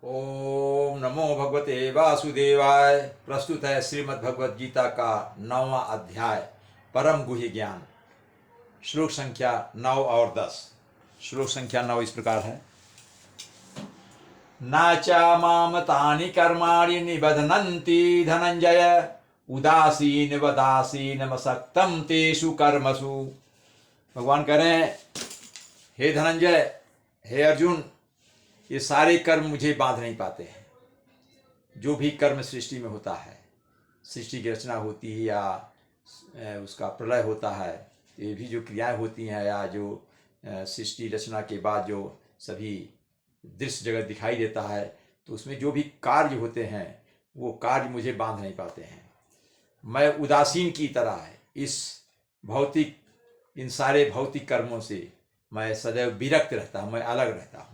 ओम नमो भगवते वासुदेवाय। प्रस्तुत है श्रीमद् भगवद गीता का 9वां अध्याय परम गुह्य ज्ञान। श्लोक संख्या 9 और 10। श्लोक संख्या 9 इस प्रकार है। नाचा मामतानि कर्माणि निबध्नन्ति धनंजय उदासीन वदासीनमसक्तं तेषु कर्मसु। भगवान कह रहे हैं, हे धनंजय, हे अर्जुन, ये सारे कर्म मुझे बांध नहीं पाते हैं। जो भी कर्म सृष्टि में होता है, सृष्टि की रचना होती है या उसका प्रलय होता है, ये भी जो क्रियाएं होती हैं या जो सृष्टि रचना के बाद जो सभी दृश्य जगत दिखाई देता है, तो उसमें जो भी कार्य होते हैं वो कार्य मुझे बांध नहीं पाते हैं। मैं उदासीन की तरह है इस भौतिक, इन सारे भौतिक कर्मों से मैं सदैव विरक्त रहता हूँ, मैं अलग रहता हूँ।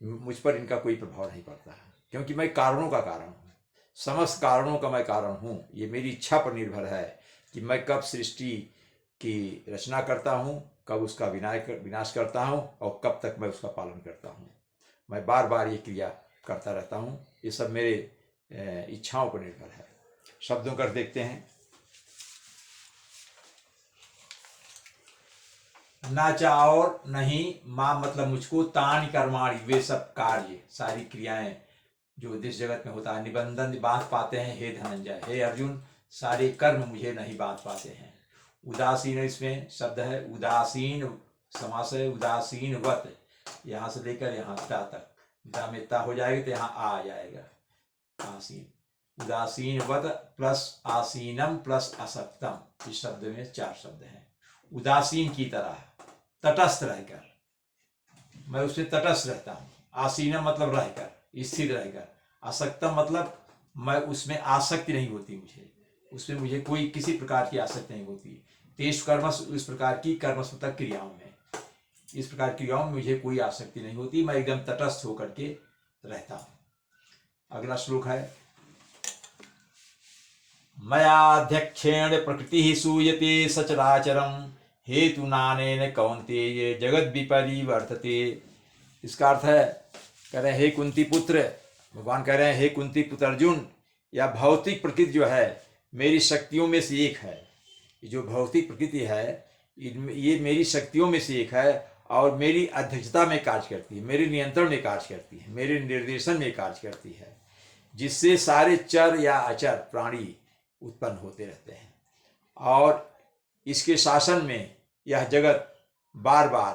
मुझ पर इनका कोई प्रभाव नहीं पड़ता है, क्योंकि मैं कारणों का कारण हूँ, समस्त कारणों का मैं कारण हूँ। ये मेरी इच्छा पर निर्भर है कि मैं कब सृष्टि की रचना करता हूँ, कब उसका विनाश करता हूँ और कब तक मैं उसका पालन करता हूँ। मैं बार बार ये क्रिया करता रहता हूँ। ये सब मेरे इच्छाओं पर निर्भर है। शब्दों कर देखते हैं। ना चाह और नहीं, माँ मतलब मुझको, तानि कर्माणि वे सब कार्य, सारी क्रियाएं जो इस जगत में होता है, निबंधन बांध पाते हैं। हे धनंजय, हे अर्जुन, सारे कर्म मुझे नहीं बांध पाते हैं। उदासीन, इसमें शब्द है उदासीन, समास है उदासीन वत, यहाँ से लेकर यहाँ तक, दा में ता हो जाएगा तो यहाँ आ जाएगा आसीन। उदासीन वत प्लस आसीनम प्लस असक्तम, इस शब्द में 4 शब्द हैं। उदासीन की तरह, तटस्थ रहकर, मैं उसमें तटस्थ रहता हूँ। आसीनम मतलब रहकर, स्थिर रहकर। असक्तम मतलब मैं उसमें आसक्ति नहीं होती, उसमें मुझे कोई किसी प्रकार की आसक्ति नहीं होती। तेज कर्मस, इस प्रकार की कर्मस्मृतक क्रियाओं में, इस प्रकार क्रियाओं में मुझे कोई आसक्ति नहीं होती। मैं एकदम तटस्थ होकर के रहता हूँ। अगला श्लोक है। मयाध्यक्षेण प्रकृति सूयते सचराचरम हेतु नानेन कौन्तेय जगत विपरिवर्तते। इसका अर्थ है, कह रहे हैं, हे कुंती पुत्र, भगवान कह रहे हैं, हे कुंती पुत्र अर्जुन, यह भौतिक प्रकृति जो है मेरी शक्तियों में से एक है। ये जो भौतिक प्रकृति है ये मेरी शक्तियों में से एक है और मेरी अध्यक्षता में कार्य करती है, मेरे नियंत्रण में कार्य करती है, मेरे निर्देशन में कार्य करती है, जिससे सारे चर या अचर प्राणी उत्पन्न होते रहते हैं। और इसके शासन में यह जगत बार बार,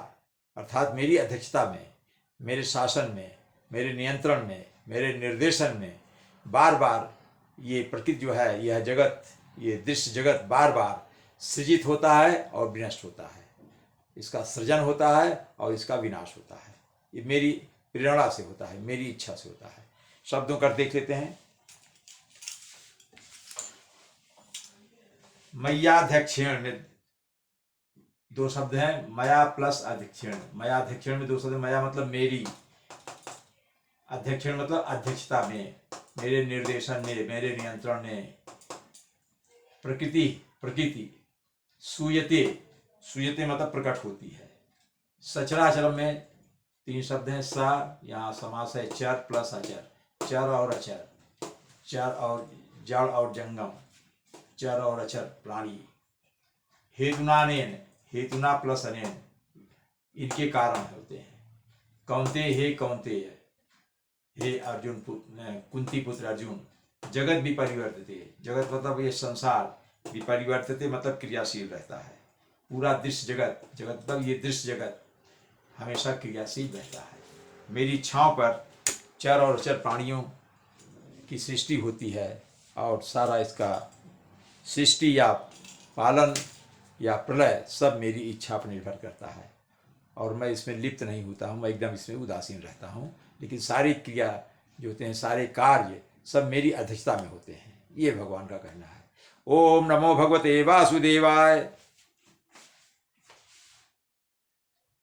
अर्थात मेरी अध्यक्षता में, मेरे शासन में, मेरे नियंत्रण में, मेरे निर्देशन में बार बार ये प्रकृति जो है, यह जगत, ये दृश्य जगत बार बार सृजित होता है और विनष्ट होता है। इसका सृजन होता है और इसका विनाश होता है। ये मेरी प्रेरणा से होता है, मेरी इच्छा से होता है। शब्दों कर देख लेते हैं। मय्याध्यक्षेण में 2 शब्द हैं, मया प्लस अध्यक्षेण। मयाध्यक्षेण में 2 शब्द। मया मतलब मेरी, अध्यक्षेण मतलब अध्यक्षता में, मेरे निर्देशन में, मेरे नियंत्रण में। प्रकृति सूयते, सूयते मतलब प्रकट होती है। सचराचरम में 3 शब्द हैं। स, यहाँ समास है चर प्लस अचर, चर और अचर, चर और जड़ और जंगम, चर और अचर प्राणी। हेतुनानेन, हेतुना प्लस अनेन, इनके कारण होते हैं। कौन्ते, हे कौन्तेय, हे अर्जुन, कुंती पुत्र अर्जुन, जगत विपरिवर्तते, जगत मतलब ये संसार, विपरिवर्तते मतलब क्रियाशील रहता है। पूरा दृश्य जगत, जगत मतलब ये दृश्य जगत हमेशा क्रियाशील रहता है। मेरी इच्छाओं पर चर और अचर प्राणियों की सृष्टि होती है और सारा इसका सृष्टि या पालन या प्रलय सब मेरी इच्छा पर निर्भर करता है और मैं इसमें लिप्त नहीं होता हूँ, मैं एकदम इसमें उदासीन रहता हूँ। लेकिन सारी क्रिया जो होते हैं, सारे कार्य सब मेरी अध्यक्षता में होते हैं। ये भगवान का कहना है। ओम नमो भगवते वासुदेवाय।